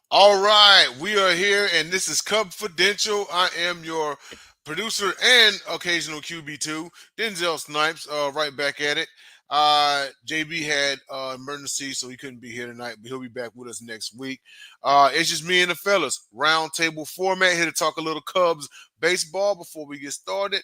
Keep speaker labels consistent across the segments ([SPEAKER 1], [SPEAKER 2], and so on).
[SPEAKER 1] All right, we are here, and this is Cubfidential. I am your producer and occasional QB2, Denzel Snipes. Right back at it. JB had emergency, so he couldn't be here tonight, but he'll be back with us next week. It's just me and the fellas. Round table format here to talk a little Cubs baseball before we get started.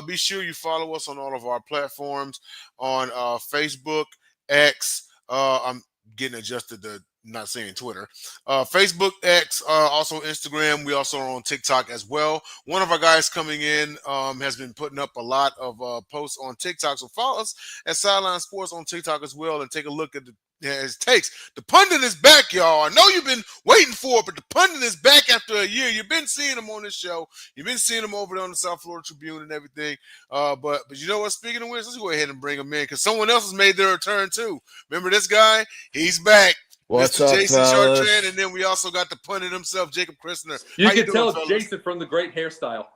[SPEAKER 1] Be sure you follow us on all of our platforms on Facebook, X. I'm getting adjusted to not saying Twitter, Facebook, X, also Instagram. We also are on TikTok as well. One of our guys coming in has been putting up a lot of posts on TikTok. So follow us at Sideline Sports on TikTok as well and take a look at his takes. The pundit is back, y'all. I know you've been waiting for it, but the pundit is back after a year. You've been seeing him on this show. You've been seeing him over there on the South Florida Tribune and everything. But you know what? Speaking of which, let's go ahead and bring him in because someone else has made their return too. Remember this guy? He's back.
[SPEAKER 2] What's
[SPEAKER 1] Mr.
[SPEAKER 2] up,
[SPEAKER 1] Jason Chartrand,
[SPEAKER 2] fellas?
[SPEAKER 1] and then we also got the pundit himself, Jacob Christner.
[SPEAKER 3] You
[SPEAKER 1] How you
[SPEAKER 3] can
[SPEAKER 1] doing,
[SPEAKER 3] tell it's
[SPEAKER 1] fellas?
[SPEAKER 3] Jason from the great hairstyle.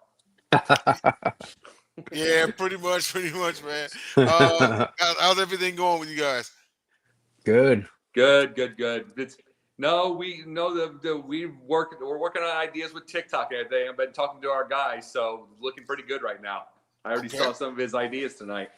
[SPEAKER 1] Yeah, pretty much, man. How's everything going with you guys?
[SPEAKER 2] Good.
[SPEAKER 3] Good. We know we're working on ideas with TikTok and everything. I've been talking to our guys, so looking pretty good right now. I already saw some of his ideas tonight.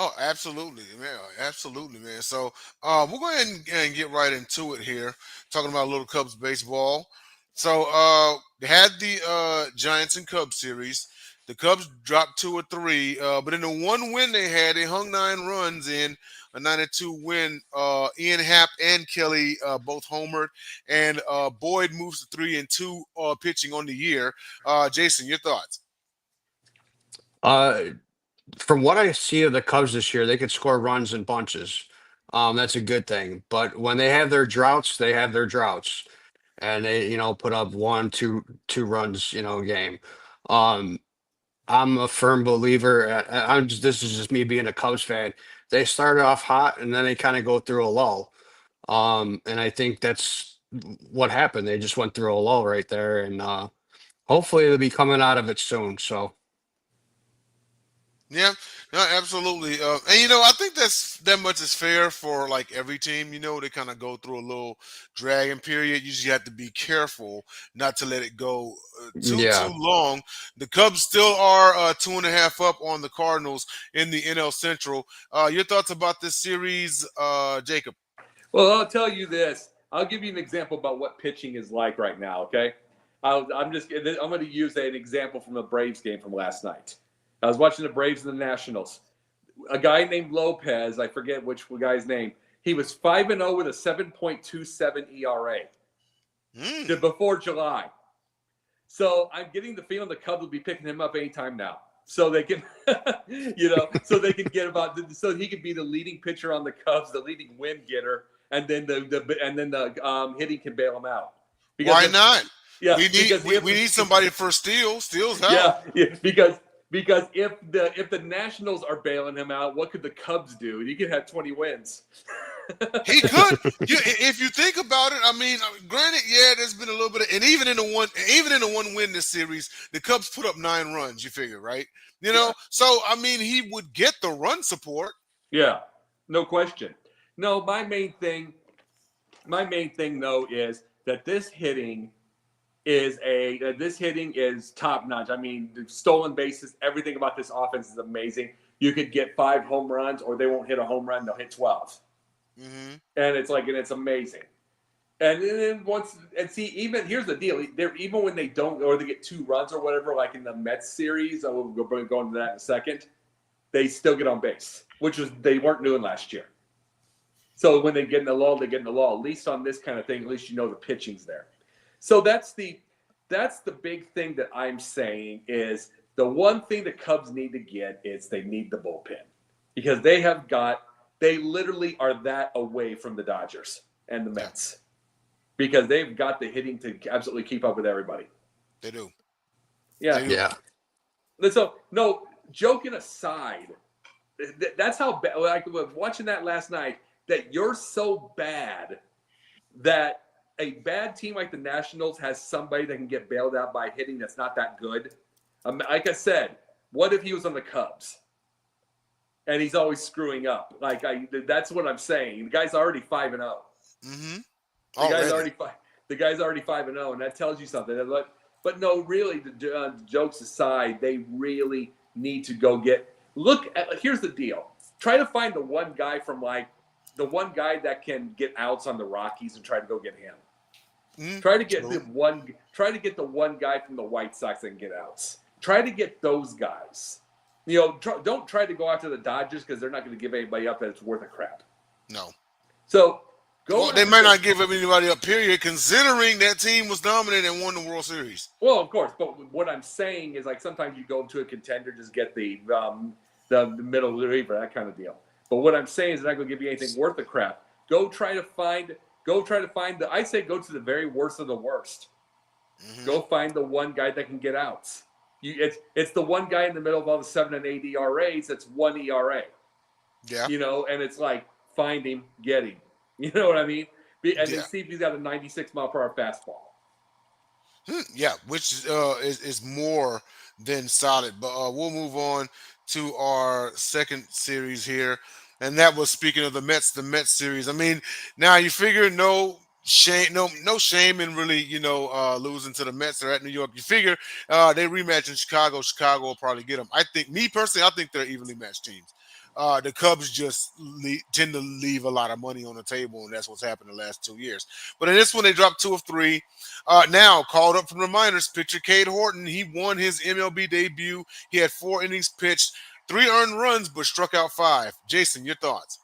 [SPEAKER 1] Oh, absolutely, man. So we'll go ahead and get right into it here, talking about little Cubs baseball. So they had the Giants and Cubs series. The Cubs dropped 2 or 3, but in the one win they had, they hung 9 runs in a 9-2 win. Ian Happ and Kelly both homered, and Boyd moves to 3-2 pitching on the year. Jason, your thoughts?
[SPEAKER 2] uh, from what I see of the Cubs this year, they could score runs in bunches. That's a good thing. But when they have their droughts, they have their droughts, and they, put up one, two runs, a game. Um, I'm a firm believer. This is just me being a Cubs fan. They started off hot, and then they kind of go through a lull. And I think that's what happened. They just went through a lull right there, and hopefully they'll be coming out of it soon. So.
[SPEAKER 1] Yeah, no, absolutely. And I think that much is fair for like every team. They kind of go through a little dragging period. You just have to be careful not to let it go too
[SPEAKER 2] Yeah.
[SPEAKER 1] long. The Cubs still are 2.5 up on the Cardinals in the NL Central. Your thoughts about this series, Jacob?
[SPEAKER 3] Well, I'll tell you this. I'll give you an example about what pitching is like right now. Okay, I'm going to use an example from the Braves game from last night. I was watching the Braves and the Nationals. A guy named Lopez, I forget which guy's name. He was 5-0 with a 7.27 ERA before July. So I'm getting the feeling the Cubs will be picking him up anytime now. So they can, so they can so he can be the leading pitcher on the Cubs, the leading win getter, and then the hitting can bail him out.
[SPEAKER 1] Why not?
[SPEAKER 3] Yeah,
[SPEAKER 1] we need somebody for steals. Steals help.
[SPEAKER 3] Yeah, because if the Nationals are bailing him out, what could the Cubs do? He could have 20 wins.
[SPEAKER 1] He could. If you think about it, I mean, granted, yeah, there's been a little bit of, and even in the one win this series, the Cubs put up 9 runs. You figure, right? So I mean, he would get the run support.
[SPEAKER 3] Yeah, no question. No, my main thing though is that this hitting is top notch. I mean, the stolen bases, everything about this offense is amazing. You could get 5 home runs, or they won't hit a home run; they'll hit 12.
[SPEAKER 1] Mm-hmm.
[SPEAKER 3] And it's amazing. And then even here's the deal: even when they don't, or they get 2 runs or whatever, like in the Mets series, I will go into that in a second. They still get on base, which they weren't doing last year. So when they get in the lull, they get in the lull. At least on this kind of thing, at least the pitching's there. So that's the big thing that I'm saying is the one thing the Cubs need to get is they need the bullpen, because they literally are that away from the Dodgers and the Mets, because they've got the hitting to absolutely keep up with everybody.
[SPEAKER 1] They do.
[SPEAKER 3] Yeah.
[SPEAKER 1] They do.
[SPEAKER 3] Yeah. So no, joking aside, that's how bad. Like I was watching that last night. That you're so bad that a bad team like the Nationals has somebody that can get bailed out by hitting that's not that good. Like I said, what if he was on the Cubs and he's always screwing up? That's what I'm saying. The guy's already 5-0.
[SPEAKER 1] Mm-hmm.
[SPEAKER 3] The guy's already 5. The guy's already 5-0, and that tells you something. But no, really, jokes aside, they really need to go get. Look at. Here's the deal. Try to find the one guy that can get outs on the Rockies and try to go get him. Try to get the one guy from the White Sox that can get outs. Try to get those guys. Don't try to go after the Dodgers because they're not going to give anybody up that's worth a crap.
[SPEAKER 1] No.
[SPEAKER 3] So
[SPEAKER 1] they might not give up anybody up, period, considering that team was dominant and won the World Series.
[SPEAKER 3] Well, of course, but what I'm saying is like sometimes you go to a contender, just get the middle reliever, that kind of deal. But what I'm saying is they're not going to give you anything worth a crap. Go try to find I say go to the very worst of the worst. Mm-hmm. Go find the one guy that can get outs. It's the one guy in the middle of all the 7 and 8 ERAs that's 1 ERA.
[SPEAKER 1] Yeah.
[SPEAKER 3] And it's like find him, get him. You know what I mean? And then see if he's got a 96 mile per hour fastball.
[SPEAKER 1] Yeah, which is more than solid. But we'll move on to our second series here. And that was, speaking of the Mets series. I mean, now you figure no shame in really, losing to the Mets. They're at New York. You figure they rematch in Chicago. Chicago will probably get them. I think they're evenly matched teams. The Cubs just tend to leave a lot of money on the table, and that's what's happened the last 2 years. But in this one, they dropped 2 of 3. Now, called up from the minors, pitcher Cade Horton. He won his MLB debut. He had 4 innings pitched, 3 earned runs, but struck out 5. Jason, your thoughts?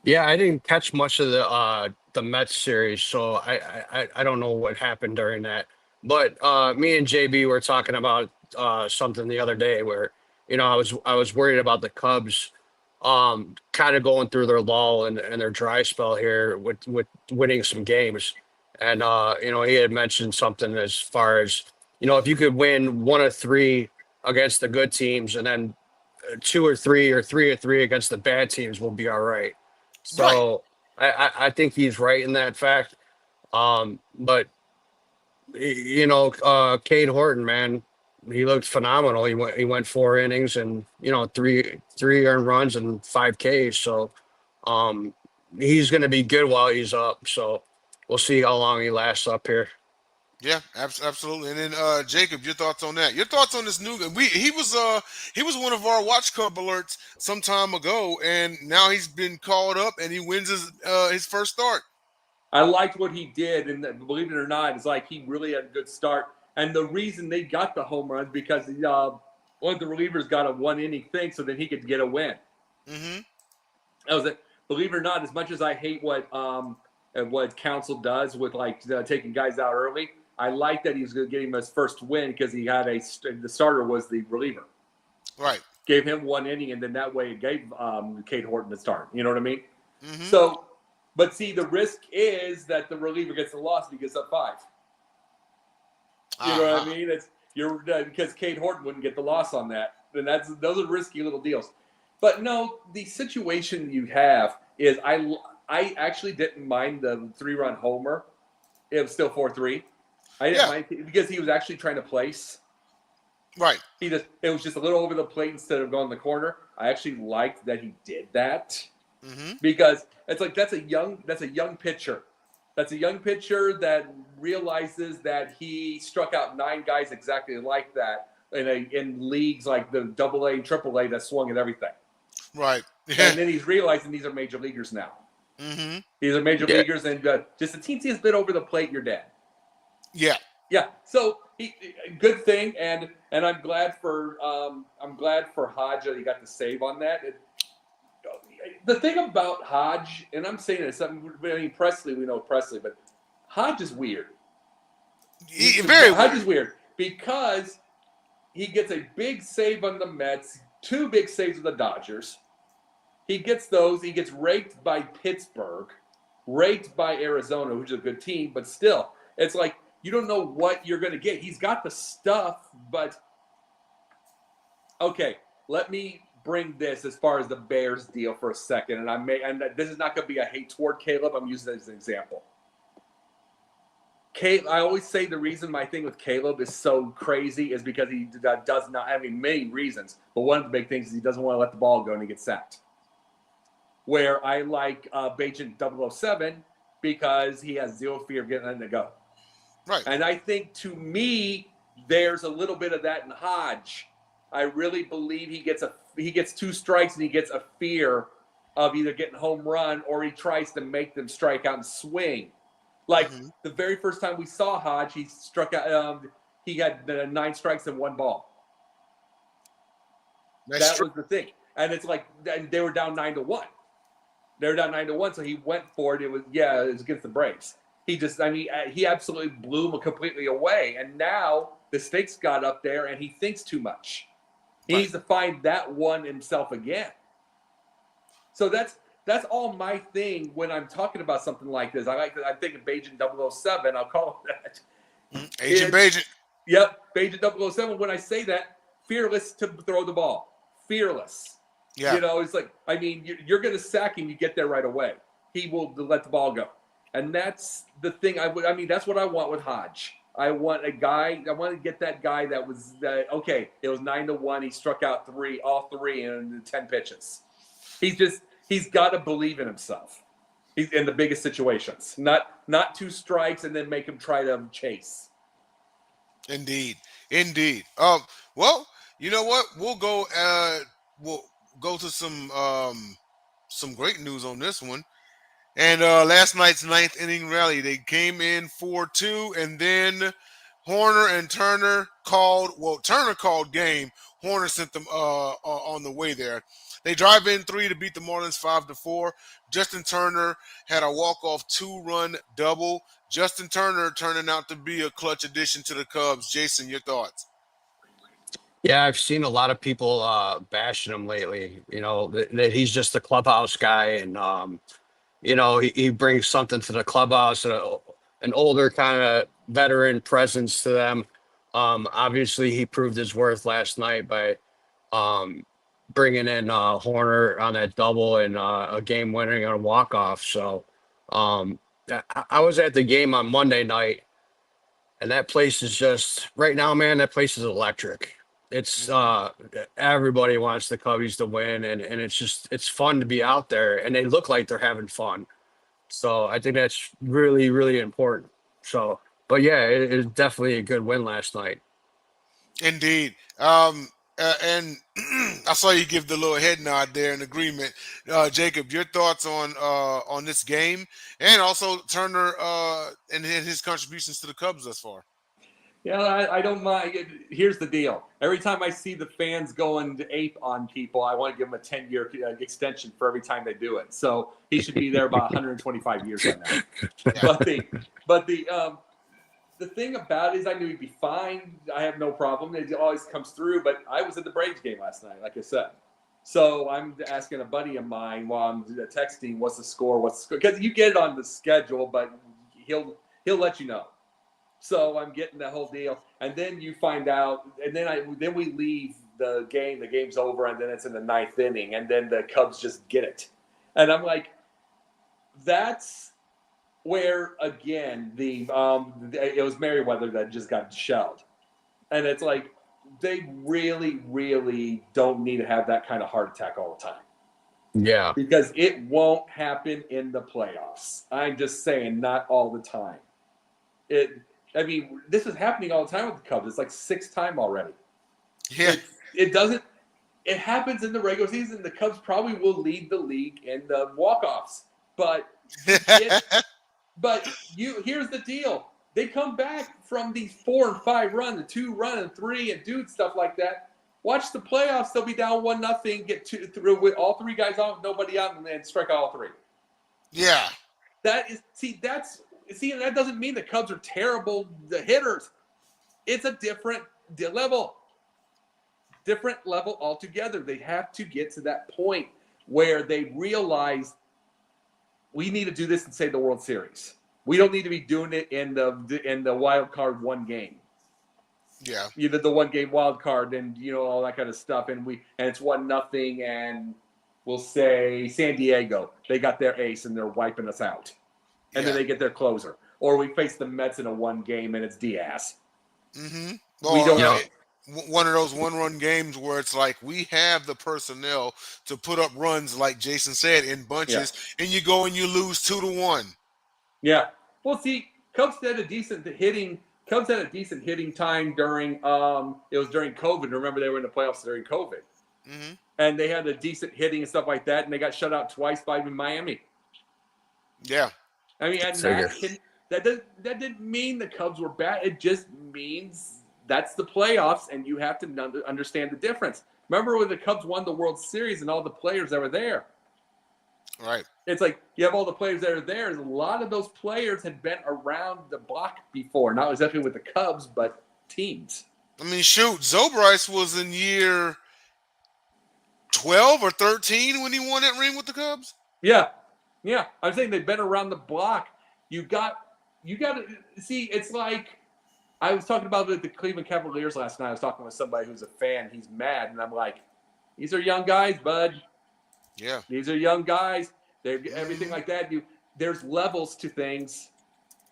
[SPEAKER 2] Yeah, I didn't catch much of the Mets series, so I don't know what happened during that. But me and JB were talking about something the other day where I was worried about the Cubs kind of going through their lull and their dry spell here with winning some games. And he had mentioned something as far as if you could win 1 of 3 against the good teams and then 2 or 3 or 3 or 3 against the bad teams, will be all right. So I think he's right in that fact. But Cade Horton, man, he looked phenomenal. He went 4 innings and 3 earned runs and 5 Ks. So he's going to be good while he's up. So we'll see how long he lasts up here.
[SPEAKER 1] Yeah, absolutely. And then Jacob, your thoughts on that? Your thoughts on this new guy? He was one of our Watch Club alerts some time ago, and now he's been called up and he wins his first start.
[SPEAKER 3] I liked what he did, and believe it or not, it's like he really had a good start. And the reason they got the home runs because one of the relievers got a 1 inning thing, so then he could get a win.
[SPEAKER 1] Mm-hmm.
[SPEAKER 3] That was it. Believe it or not, as much as I hate what Council does with taking guys out early, I like that he was going to get him his first win because he had the starter was the reliever.
[SPEAKER 1] Right.
[SPEAKER 3] Gave him 1 inning, and then that way it gave Cade Horton the start. You know what I mean?
[SPEAKER 1] Mm-hmm.
[SPEAKER 3] So, but see, the risk is that the reliever gets the loss and he gets up 5. You know what I mean? Because Cade Horton wouldn't get the loss on that. And those are risky little deals. But no, the situation you have is I actually didn't mind the 3-run homer. It was still 4-3. I didn't mind because he was actually trying to place.
[SPEAKER 1] Right.
[SPEAKER 3] It was just a little over the plate instead of going the corner. I actually liked that he did that because it's like that's a young pitcher. That's a young pitcher that realizes that he struck out 9 guys exactly like that in leagues like the AA and AAA that swung at everything.
[SPEAKER 1] Right.
[SPEAKER 3] And then he's realizing these are major leaguers now.
[SPEAKER 1] Mm-hmm.
[SPEAKER 3] These are major leaguers, and just the teensy bit over the plate, you're dead.
[SPEAKER 1] Yeah.
[SPEAKER 3] Yeah. So good thing, and I'm glad for Hodge that he got the save on that. The thing about Hodge, and I'm saying this, Presley, we know Presley, but Hodge is weird. Hodge is weird because he gets a big save on the Mets, 2 big saves with the Dodgers. He gets those. He gets raked by Pittsburgh, raked by Arizona, which is a good team, but still, it's like you don't know what you're going to get. He's got the stuff, but okay, let me bring this as far as the Bears deal for a second, and this is not going to be a hate toward Caleb. I'm using it as an example. I always say the reason my thing with Caleb is so crazy is because he does not. I mean, many reasons, but one of the big things is he doesn't want to let the ball go and he gets sacked. Where I like Agent 007 because he has zero fear of getting to go.
[SPEAKER 1] Right.
[SPEAKER 3] And I think, to me, there's a little bit of that in Hodge. I really believe he gets 2 strikes and he gets a fear of either getting home run or he tries to make them strike out and swing. Like the very first time we saw Hodge, he struck out. He had 9 strikes and 1 ball.
[SPEAKER 1] That's true.
[SPEAKER 3] Was the thing, and it's like, and they were down 9-1. They were down 9-1, so he went for it. It was against the Braves. He absolutely blew him completely away. And now the stakes got up there, and he thinks too much. He needs to find that one himself again. So that's all my thing when I'm talking about something like this. I'm thinking Bajan 007. I'll call it that.
[SPEAKER 1] Agent Bajan.
[SPEAKER 3] Yep, Bajan 007. When I say that, fearless to throw the ball. Fearless.
[SPEAKER 1] Yeah.
[SPEAKER 3] It's like, you're going to sack him. You get there right away. He will let the ball go. And that's the thing. That's what I want with Hodge. I want to get that guy that was, okay, it was 9-1. He struck out all three in 10 pitches. He's got to believe in himself. He's in the biggest situations. Not 2 strikes and then make him try to chase.
[SPEAKER 1] Indeed. Well, you know what? We'll go to some great news on this one. And last night's 9th inning rally, they came in 4-2, and then Horner and Turner Turner called game. Horner sent them on the way there. They drive in 3 to beat the Marlins 5-4. Justin Turner had a walk-off 2-run double. Justin Turner turning out to be a clutch addition to the Cubs. Jason, your thoughts?
[SPEAKER 2] Yeah, I've seen a lot of people bashing him lately. That he's just a clubhouse guy, and he brings something to the clubhouse, an older kind of veteran presence to them. Obviously, he proved his worth last night by bringing in Horner on that double and a game winning on a walk off. So I was at the game on Monday night, and that place is just right now, man. That place is electric. It's everybody wants the Cubbies to win, and it's fun to be out there, and they look like they're having fun. So I think that's really, really important. So, but yeah, it is definitely a good win last night.
[SPEAKER 1] Indeed. And I saw you give the little head nod there in agreement. Jacob, your thoughts on this game, and also Turner and his contributions to the Cubs thus far?
[SPEAKER 3] Yeah, I don't mind. Here's the deal. Every time I see the fans going ape on people, I want to give them a 10-year extension for every time they do it. So he should be there about 125 years from now. But the thing about it is I knew he'd be fine. I have no problem. It always comes through. But I was at the Braves game last night, like I said. So I'm asking a buddy of mine while I'm texting, what's the score? Because you get it on the schedule, but he'll let you know. So I'm getting the whole deal, and then you find out, and then we leave the game. The game's over, and then it's in the 9th inning, and then the Cubs just get it, and I'm like, that's where again it was Merriweather that just got shelled, and it's like they really, really don't need to have that kind of heart attack all the time.
[SPEAKER 2] Yeah,
[SPEAKER 3] because it won't happen in the playoffs. I'm just saying, not all the time. This is happening all the time with the Cubs. It's like 6th time already.
[SPEAKER 1] Yeah.
[SPEAKER 3] It happens in the regular season. The Cubs probably will lead the league in the walk-offs. But here's the deal. They come back from these 4 and 5 runs, the 2-run and 3 and stuff like that. Watch the playoffs. They'll be down 1-0, get 2 through with all 3 guys out, nobody out, and then strike out all 3.
[SPEAKER 1] Yeah.
[SPEAKER 3] That doesn't mean the Cubs are terrible hitters. It's a different level altogether. They have to get to that point where they realize we need to do this and save the World Series. We don't need to be doing it in the wild card 1 game.
[SPEAKER 1] Yeah.
[SPEAKER 3] Either the 1 game wild card and all that kind of stuff, and it's 1-0, and we'll say San Diego, they got their ace and they're wiping us out. And then they get their closer. Or we face the Mets in a 1 game and it's Diaz.
[SPEAKER 1] Mm-hmm.
[SPEAKER 3] We don't know.
[SPEAKER 1] One of those 1-run games where it's like we have the personnel to put up runs, like Jason said, in bunches, and you go and you lose 2-1.
[SPEAKER 3] Yeah. Well, see, Cubs had a decent hitting. Cubs had a decent hitting time during. It was during COVID. Remember, they were in the playoffs during COVID,
[SPEAKER 1] Mm-hmm.
[SPEAKER 3] and they had a decent hitting and stuff like that, and they got shut out twice by Miami.
[SPEAKER 1] Yeah.
[SPEAKER 3] I mean, and
[SPEAKER 2] Figure.
[SPEAKER 3] that didn't mean the Cubs were bad. It just means that's the playoffs, and you have to understand the difference. Remember when the Cubs won the World Series and all the players that were there?
[SPEAKER 1] Right.
[SPEAKER 3] It's like you have all the players that are there. A lot of those players had been around the block before, not exactly with the Cubs, but teams.
[SPEAKER 1] I mean, shoot, Zobrist was in year 12 or 13 when he won that ring with the Cubs.
[SPEAKER 3] Yeah, yeah. I'm saying they've been around the block. You got to see. It's like I was talking about the Cleveland Cavaliers last night. I was talking with somebody who's a fan. He's mad, and I'm like, these are young guys, bud.
[SPEAKER 1] Yeah.
[SPEAKER 3] These are young guys. They're everything like that. There's levels to things.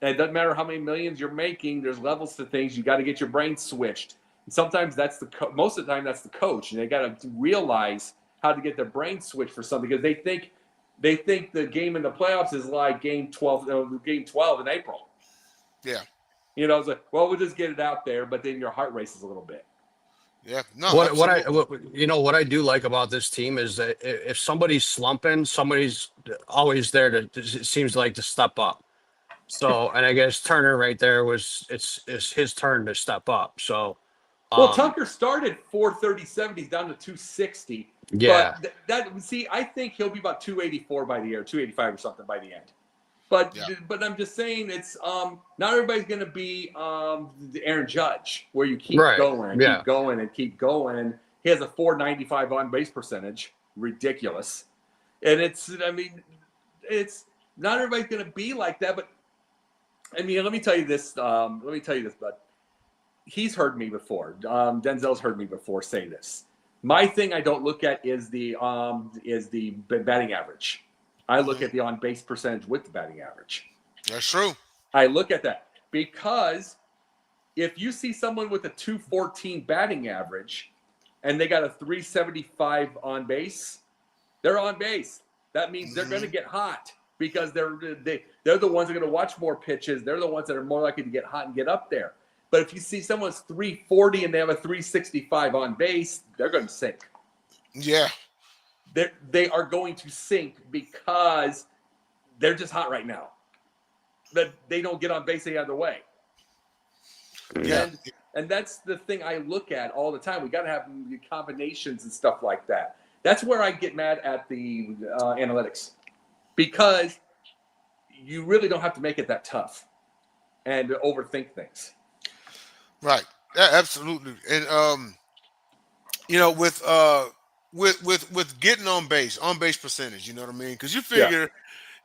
[SPEAKER 3] And it doesn't matter how many millions you're making. There's levels to things. You got to get your brain switched. And sometimes that's most of the time that's the coach, and they got to realize how to get their brain switched for something because they think the game in the playoffs is like game 12 in April.
[SPEAKER 1] Yeah.
[SPEAKER 3] You know, it's like, well, we'll just get it out there, but then your heart races a little bit.
[SPEAKER 1] Yeah. No,
[SPEAKER 2] What I do like about this team is that if somebody's slumping, somebody's always there to it seems like to step up. So, and I guess Turner right there it's his turn to step up. So,
[SPEAKER 3] Well, Tucker started 437. He's down to 260.
[SPEAKER 2] yeah,
[SPEAKER 3] But I think he'll be about 284 by the year, 285 or something by the end. But
[SPEAKER 1] Yeah.
[SPEAKER 3] but I'm just saying it's not everybody's going to be the Aaron Judge where you keep
[SPEAKER 2] Right.
[SPEAKER 3] going,
[SPEAKER 2] Yeah.
[SPEAKER 3] keep going, and keep going. And he has a 495 on base percentage, ridiculous. And it's not everybody's going to be like that. But I mean, let me tell you this. Bud. He's heard me before. Denzel's heard me before say this. My thing I don't look at is the batting average. I look at the on base percentage with the batting average.
[SPEAKER 1] That's true.
[SPEAKER 3] I look at that because if you see someone with a 214 batting average and they got a 375 on base, they're on base. That means they're going to get hot because they're the ones that are going to watch more pitches. They're the ones that are more likely to get hot and get up there. But if you see someone's 340 and they have a 365 on base, they're going to sink.
[SPEAKER 1] Yeah.
[SPEAKER 3] They are going to sink because they're just hot right now. That they don't get on base any other way.
[SPEAKER 1] Yeah.
[SPEAKER 3] And that's the thing I look at all the time. We got to have combinations and stuff like that. That's where I get mad at the analytics because you really don't have to make it that tough and overthink things.
[SPEAKER 1] Right. Yeah, absolutely. And with getting on base percentage, you know what I mean? Because you figure,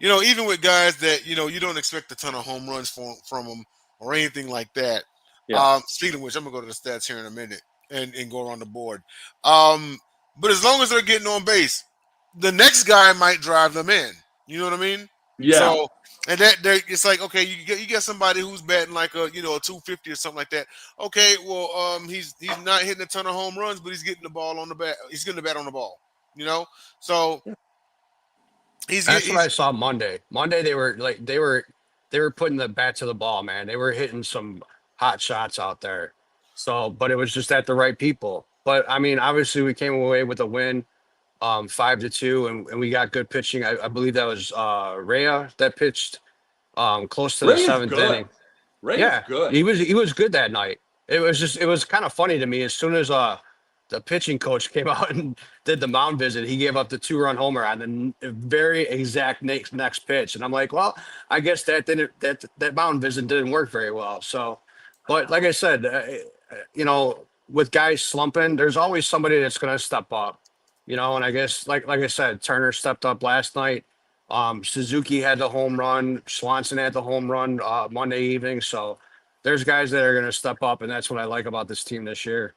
[SPEAKER 1] even with guys that you don't expect a ton of home runs from them or anything like that.
[SPEAKER 3] Yeah.
[SPEAKER 1] Speaking of which, I'm gonna go to the stats here in a minute and go around the board. But as long as they're getting on base, the next guy might drive them in. You know what I mean?
[SPEAKER 3] Yeah.
[SPEAKER 1] So, and it's like, okay, you get somebody who's batting like a 250 or something like that. Okay, well, he's not hitting a ton of home runs, but he's getting the ball on the bat. He's getting the bat on the ball. So
[SPEAKER 2] that's what I saw Monday. Monday they were putting the bat to the ball, man. They were hitting some hot shots out there. So, but it was just at the right people. But I mean, obviously we came away with a win, 5-2, and we got good pitching. I believe that was Rhea that pitched close to the
[SPEAKER 3] Ray is
[SPEAKER 2] seventh
[SPEAKER 3] good.
[SPEAKER 2] inning.
[SPEAKER 3] Ray
[SPEAKER 2] Yeah,
[SPEAKER 3] is good.
[SPEAKER 2] he was good that night. It was kind of funny to me as soon as the pitching coach came out and did the mound visit. He gave up the 2-run homer on the very exact next pitch, and I'm like, well, I guess that mound visit didn't work very well. So, but like I said, with guys slumping, there's always somebody that's going to step up. And I guess like I said, Turner stepped up last night. Suzuki had the home run. Swanson had the home run Monday evening. So there's guys that are going to step up, and that's what I like about this team this year.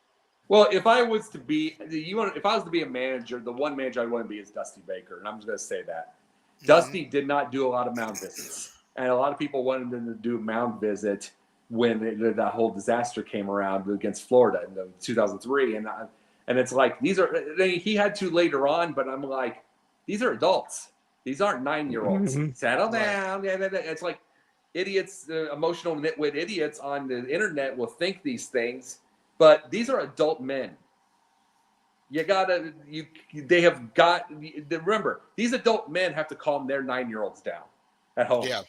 [SPEAKER 3] Well, if I was to be a manager, the one manager I want to be is Dusty Baker, and I'm just going to say that. Dusty did not do a lot of mound visits, and a lot of people wanted him to do a mound visit when that whole disaster came around against Florida in 2003, and it's like he had to later on, but I'm like, these are adults. These aren't 9-year-olds.
[SPEAKER 2] Mhm.
[SPEAKER 3] Settle down. Yeah, it's like idiots, emotional nitwit idiots on the internet will think these things, but these are adult men. They have got, remember, these adult men have to calm their 9-year-olds down at home,
[SPEAKER 1] Yeah.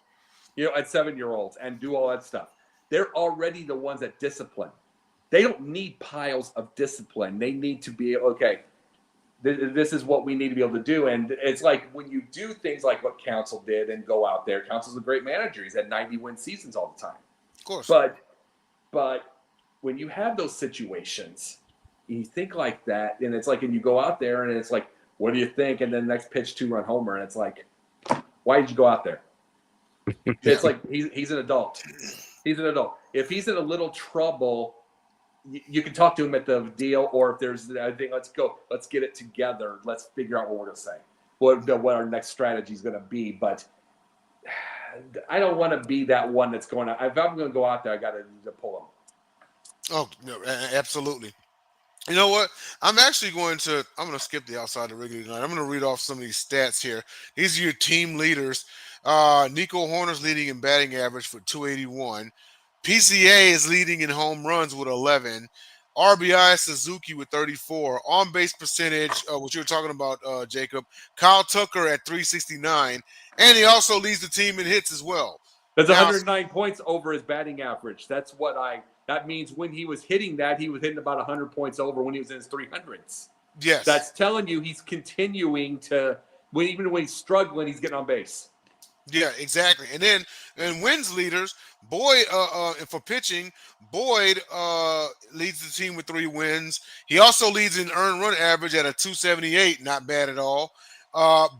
[SPEAKER 3] at 7-year-olds and do all that stuff. They're already the ones that discipline. They don't need piles of discipline. They need to be, okay, this is what we need to be able to do. And it's like when you do things like what Council did and go out there, Council's a great manager. He's had 90-win seasons all the time.
[SPEAKER 1] Of course.
[SPEAKER 3] But when you have those situations, you think like that, and it's like, and you go out there and it's like, what do you think? And then the next pitch, 2-run homer, and it's like, why did you go out there? It's like he's an adult. He's an adult. If he's in a little trouble, you can talk to him at the deal, or if there's, I think, let's go, let's get it together. Let's figure out what we're going to say, what our next strategy is going to be. But I don't want to be that one that's going to, if I'm going to go out there, I got to pull him.
[SPEAKER 1] Oh, no, absolutely. You know what? I'm going to skip the outside the regular tonight. I'm going to read off some of these stats here. These are your team leaders. Nico Horner's leading in batting average with 281. PCA is leading in home runs with 11. RBI Suzuki with 34. On base percentage, what you were talking about, Jacob. Kyle Tucker at 369. And he also leads the team in hits as well.
[SPEAKER 3] That's 109 points over his batting average. That means when he was hitting that, he was hitting about 100 points over when he was in his 300s.
[SPEAKER 1] Yes.
[SPEAKER 3] That's telling you he's continuing to, even when he's struggling, he's getting on base.
[SPEAKER 1] Yeah, exactly. And then wins leaders, Boyd, for pitching, Boyd leads the team with 3 wins. He also leads in earned run average at a 278, not bad at all.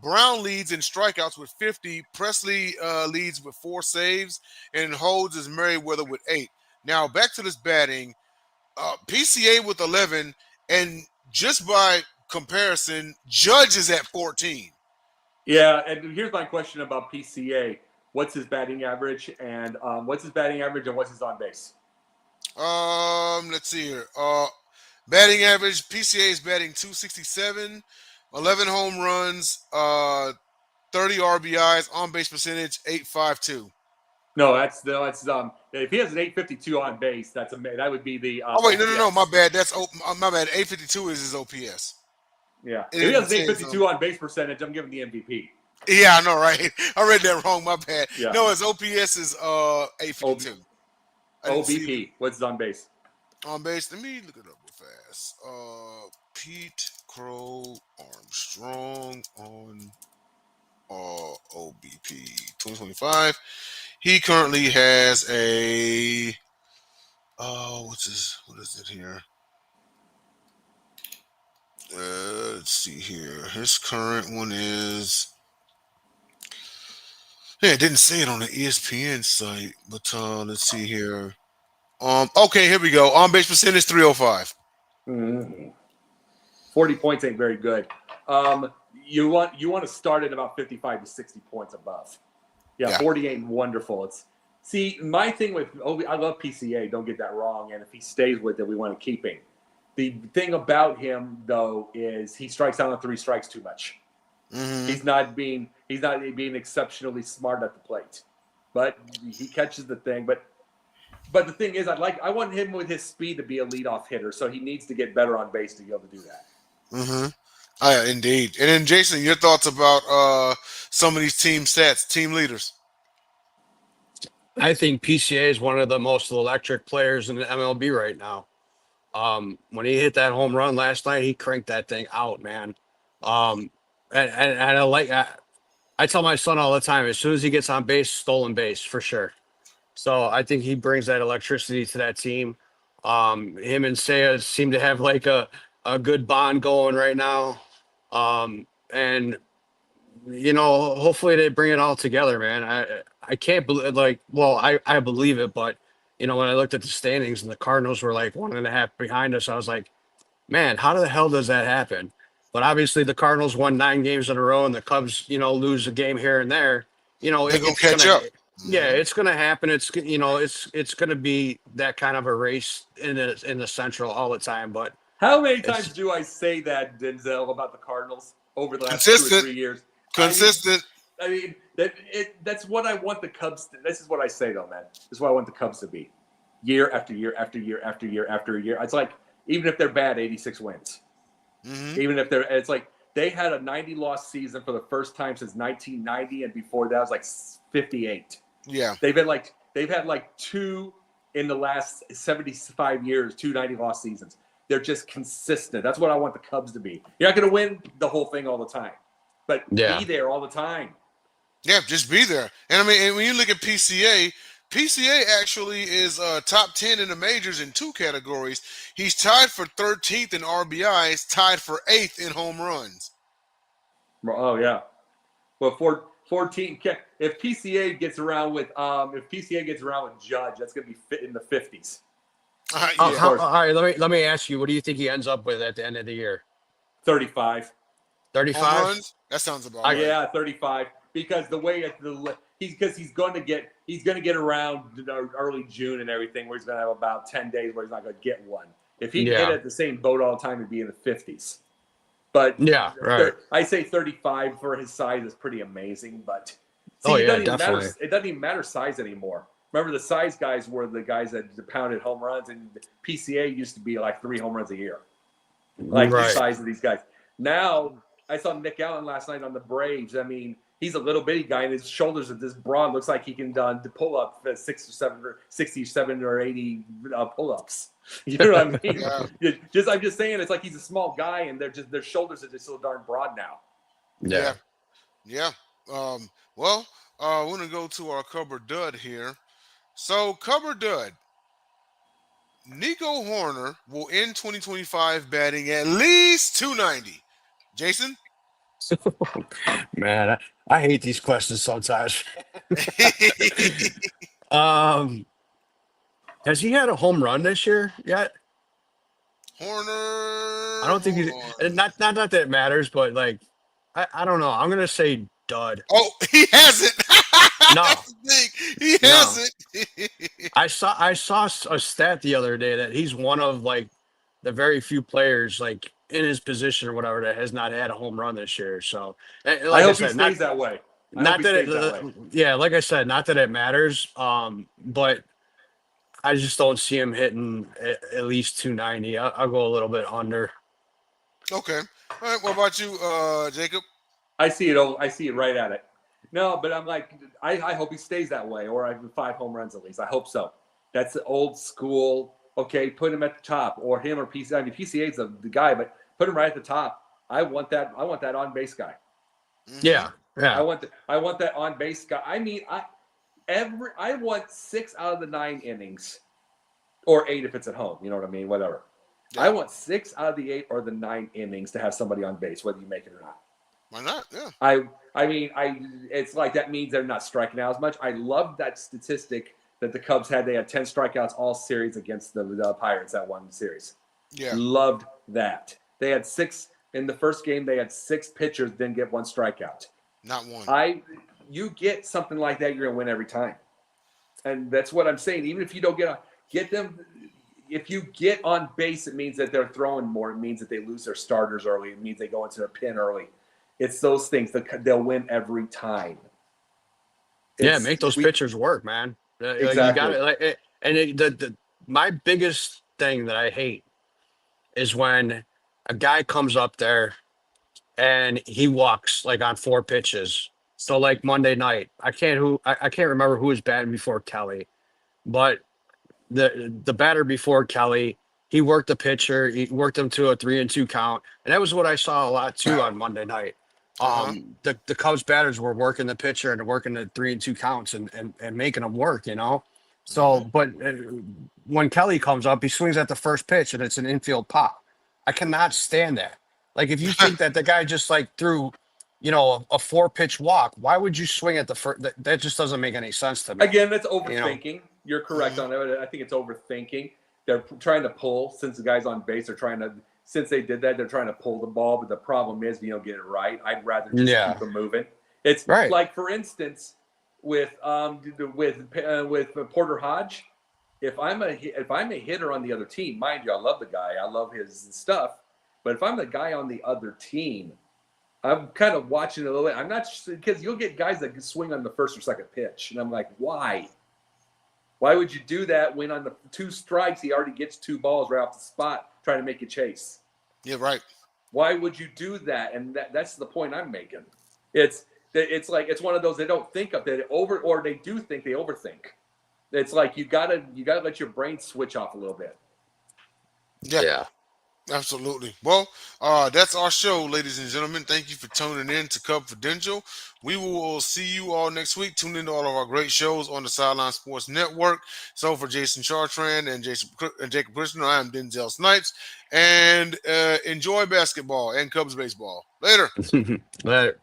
[SPEAKER 1] Brown leads in strikeouts with 50. Presley leads with 4 saves, and holds is Merriweather with 8. Now back to this batting, PCA with 11, and just by comparison, Judge is at 14.
[SPEAKER 3] Yeah, and here's my question about PCA. What's his batting average, and what's his on base?
[SPEAKER 1] Let's see here. Batting average, PCA is batting 267, 11 home runs, 30 RBIs, on base percentage 852.
[SPEAKER 3] No, that's if he has an 852 on base, that would be the.
[SPEAKER 1] Oh wait, no, my bad. That's my bad. 852 is his OPS.
[SPEAKER 3] Yeah, if he has an 852 on base percentage, I'm giving the MVP.
[SPEAKER 1] Yeah, I know, right? I read that wrong. My bad.
[SPEAKER 3] Yeah.
[SPEAKER 1] No, his OPS is 852.
[SPEAKER 3] OBP. What's his on base?
[SPEAKER 1] On base. Let me look it up real fast. Pete Crow Armstrong on OBP 2025. He currently has a what is it here? Let's see here. His current one is, it didn't say it on the ESPN site, but let's see here. Okay, here we go. On base percentage 305.
[SPEAKER 3] 40 points ain't very good. You want to start at about 55 to 60 points above. Yeah, 40 ain't wonderful. My thing with I love PCA, don't get that wrong. And if he stays with it, we want to keep him. The thing about him though is he strikes out on 3 strikes too much. Mm-hmm. He's not being exceptionally smart at the plate, but he catches the thing. But the thing is, I want him with his speed to be a leadoff hitter, so he needs to get better on base to be able to do that.
[SPEAKER 1] Mm-hmm. Indeed. And then Jason, your thoughts about some of these team stats, team leaders?
[SPEAKER 2] I think PCA is one of the most electric players in the MLB right now. When he hit that home run last night, he cranked that thing out, man. And I tell my son all the time, as soon as he gets on base, stolen base for sure. So I think he brings that electricity to that team. Him and Seiya seem to have like a good bond going right now. And hopefully they bring it all together, man. I can't believe, I believe it, but when I looked at the standings and the Cardinals were like 1.5 behind us, I was like, man, how the hell does that happen? But obviously the Cardinals won 9 games in a row, and the Cubs, lose a game here and there.
[SPEAKER 1] They're gonna catch up.
[SPEAKER 2] Yeah, it's gonna happen. It's it's gonna be that kind of a race in the Central all the time. But
[SPEAKER 3] how many times do I say that, Denzel, about the Cardinals over the last 2 or 3 years?
[SPEAKER 1] Consistent.
[SPEAKER 3] I mean, that's what I want the Cubs to. This is what I say, though, man. This is what I want the Cubs to be. Year after year after year after year after year. It's like, even if they're bad, 86 wins.
[SPEAKER 1] Mm-hmm.
[SPEAKER 3] Even if they're, it's like they had a 90-loss season for the first time since 1990, and before that was like 58.
[SPEAKER 1] Yeah.
[SPEAKER 3] They've had like two in the last 75 years, two 90-loss seasons. They're just consistent. That's what I want the Cubs to be. You're not going to win the whole thing all the time, but be there all the time.
[SPEAKER 1] Yeah, just be there. And I mean, and when you look at PCA actually is top 10 in the majors in 2 categories. He's tied for 13th in RBIs, tied for 8th in home runs.
[SPEAKER 3] Oh yeah. Well, 14. If PCA gets around with Judge, that's going to be fit in the 50s.
[SPEAKER 2] All right, let me ask you, what do you think he ends up with at the end of the year?
[SPEAKER 3] 35.
[SPEAKER 2] 35?
[SPEAKER 1] Home runs? That sounds about right.
[SPEAKER 3] Yeah, 35. Because the way he's going to get around early June and everything, where he's going to have about 10 days where he's not going to get one. If he hit at the same boat all the time, he'd be in the 50s. But
[SPEAKER 2] yeah, right.
[SPEAKER 3] I say 35 for his size is pretty amazing. But
[SPEAKER 2] definitely.
[SPEAKER 3] It doesn't even matter size anymore. Remember, the size guys were the guys that pounded home runs, and PCA used to be like 3 home runs a year. Like the size of these guys. Now, I saw Nick Allen last night on the Braves. I mean, he's a little bitty guy, and his shoulders are this broad. Looks like he can pull up 67 or 80 pull-ups. You know what I mean? I'm just saying, it's like he's a small guy, and their shoulders are just so darn broad now.
[SPEAKER 1] Yeah. Well, we're gonna go to our cover dud here. So, cover dud. Nico Horner will end 2025 batting at least 290. Jason?
[SPEAKER 2] Man, I hate these questions sometimes. Has he had a home run this year yet?
[SPEAKER 1] Horner.
[SPEAKER 2] I don't think he's not that it matters, but like I don't know. I'm gonna say dud.
[SPEAKER 1] Oh, he hasn't.
[SPEAKER 2] No,
[SPEAKER 1] that's the thing. He hasn't.
[SPEAKER 2] I saw a stat the other day that he's one of like the very few players like in his position or whatever that has not had a home run this year. So like
[SPEAKER 3] I hope he stays that way.
[SPEAKER 2] Not that yeah, like I said, not that it matters. But I just don't see him hitting at least 290. I'll go a little bit under.
[SPEAKER 1] Okay. All right. What about you, Jacob?
[SPEAKER 3] I see it right at it. No, but I'm like, I hope he stays that way, or I have 5 home runs at least. I hope so. That's the old school. Okay, put him at the top, or him or PCA. I mean, PCA's the guy, but put him right at the top. I want that on base guy.
[SPEAKER 2] Yeah.
[SPEAKER 3] I want that on base guy. I mean, I want 6 out of the 9 innings, or 8 if it's at home. You know what I mean? Whatever. Yeah. I want 6 out of the 8 or the 9 innings to have somebody on base, whether you make it or not.
[SPEAKER 1] Why not? Yeah.
[SPEAKER 3] I mean, it's like that means they're not striking out as much. I love that statistic that the Cubs had. They had 10 strikeouts all series against the Pirates that one series.
[SPEAKER 1] Yeah.
[SPEAKER 3] Loved that. They had 6 in the first game. They had 6 pitchers, didn't get 1 strikeout.
[SPEAKER 1] Not one.
[SPEAKER 3] You get something like that, you're gonna win every time. And that's what I'm saying. Even if you don't get them, if you get on base, it means that they're throwing more. It means that they lose their starters early. It means they go into their pin early. It's those things that they'll win every time.
[SPEAKER 2] Make those pitchers work, man.
[SPEAKER 3] Exactly.
[SPEAKER 2] You got it. My biggest thing that I hate is when a guy comes up there and he walks like on 4 pitches. So like Monday night, I can't remember who was batting before Kelly, but the batter before Kelly, he worked the pitcher, he worked him to a 3-2 count, and that was what I saw a lot too on Monday night. The Cubs batters were working the pitcher and working the 3-2 counts and making them work, you know. So, but when Kelly comes up, he swings at the first pitch and it's an infield pop. I cannot stand that. Like, if you think that the guy just like threw, you know, a 4-pitch walk, why would you swing at the first? That just doesn't make any sense to me.
[SPEAKER 3] Again, that's overthinking. You're correct on that. I think it's overthinking. They're trying to pull, since the guy's on base, since they did that, they're trying to pull the ball. But the problem is, you don't get it right. I'd rather just keep them moving. It's like, for instance, with Porter Hodge, if I'm a hitter on the other team, mind you, I love the guy, I love his stuff. But if I'm the guy on the other team, I'm kind of watching it a little bit. I'm not because you'll get guys that swing on the first or second pitch, and I'm like, why? Why would you do that when on the 2 strikes he already gets 2 balls right off the spot trying to make a chase?
[SPEAKER 1] Yeah, right.
[SPEAKER 3] Why would you do that? And that's the point I'm making. It's like it's one of those they don't think of that over, or they do think they overthink. It's like you gotta let your brain switch off a little bit.
[SPEAKER 1] Yeah.
[SPEAKER 2] Yeah.
[SPEAKER 1] Absolutely. Well, that's our show, ladies and gentlemen. Thank you for tuning in to Cubfidential. We will see you all next week. Tune in to all of our great shows on the Sideline Sports Network. So for Jason Chartrand and Jacob Krishner, I am Denzel Snipes. And enjoy basketball and Cubs baseball. Later.
[SPEAKER 2] Later.